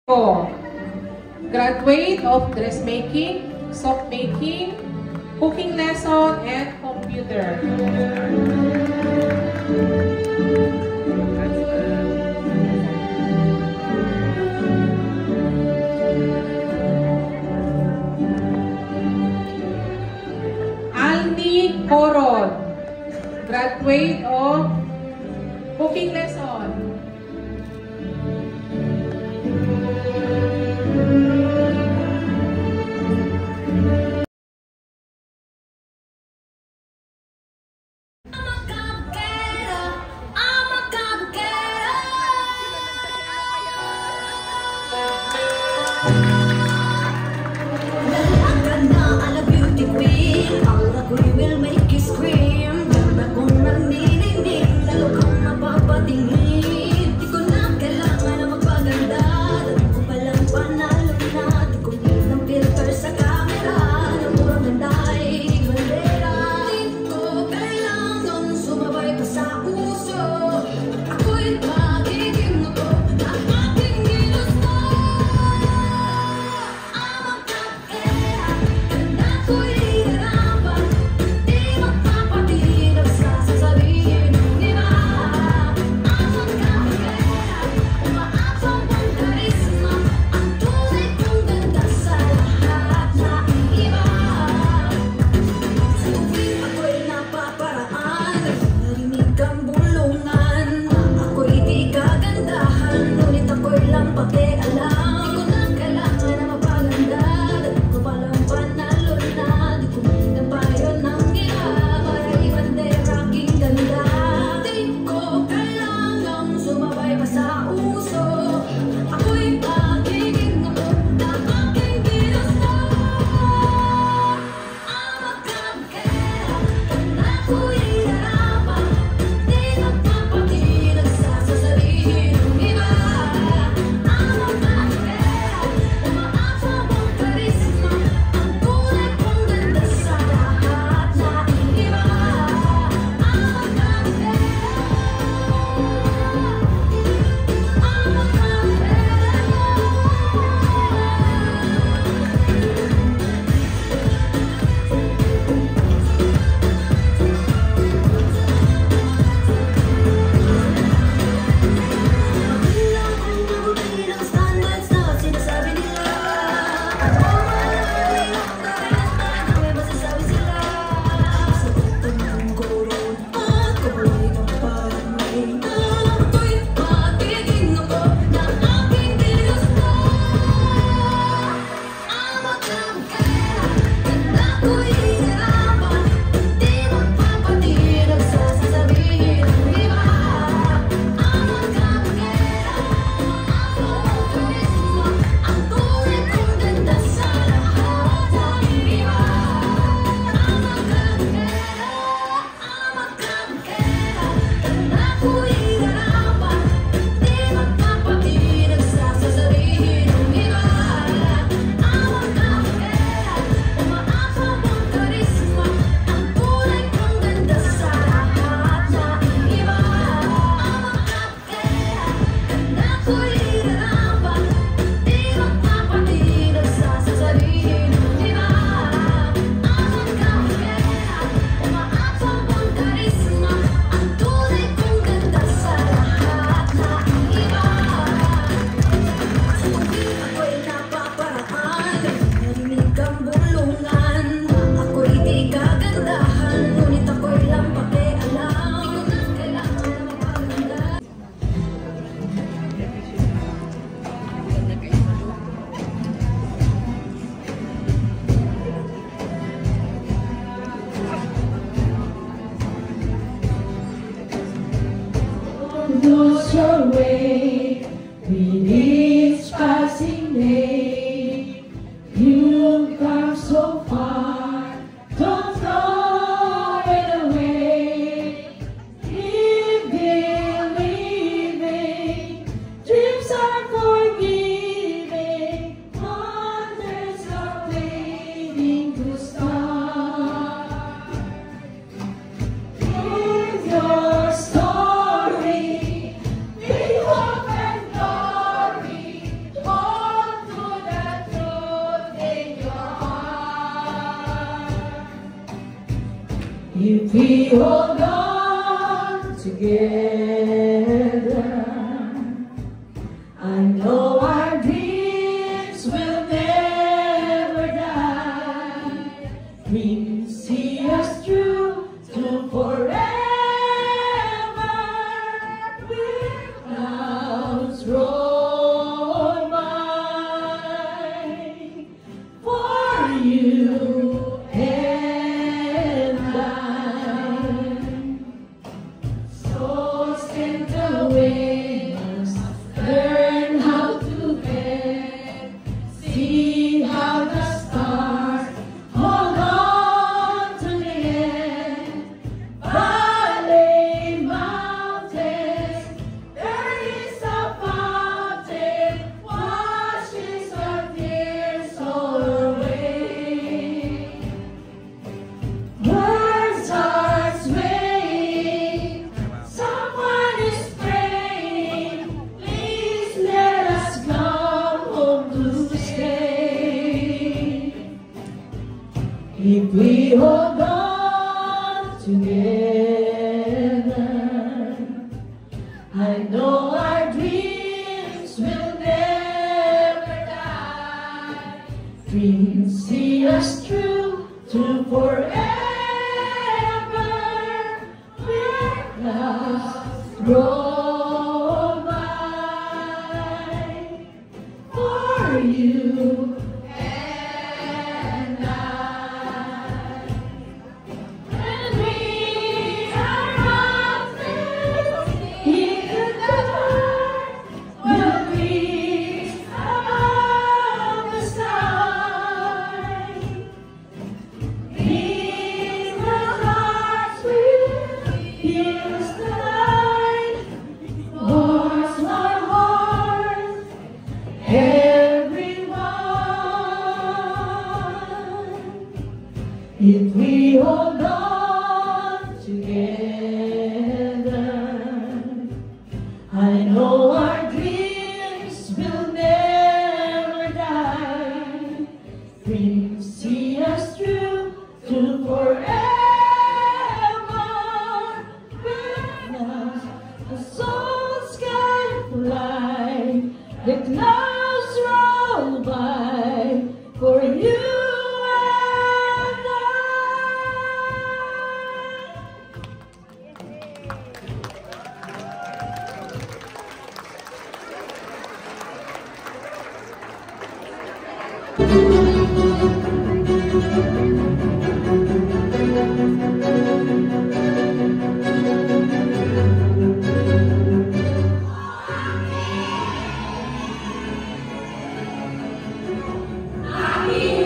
Graduate of dressmaking, soap making, cooking lesson, and computer. Alni Coron, graduate of cooking lesson. Knows your way with each passing day. You've come so far, don't throw it away. Keep believing, dreams are forgiving, wonders are waiting to start. With your story, we hope and glory. hold on together, I know our dreams will never die. Dreams see us through to forever. Clouds roll by for you and I. Souls sent away must learn how to bend. See how the stars hold on to the end. Valley mountains, there is a fountain, washes our tears away. Words are swaying, someone is praying, please let us come home to stay. If we hold on together, I know our dreams will never die. Dreams see us through to forever. Where clouds roll by for you and I. And we are mountains in the dark, we'll reach above the sky. These are hearts will use the light, voice our hearts, everyone. If we hold on together, I know our dreams will never die. Dreams see us through to forever. With us, the souls can fly, the clouds roll by for you and I. Happy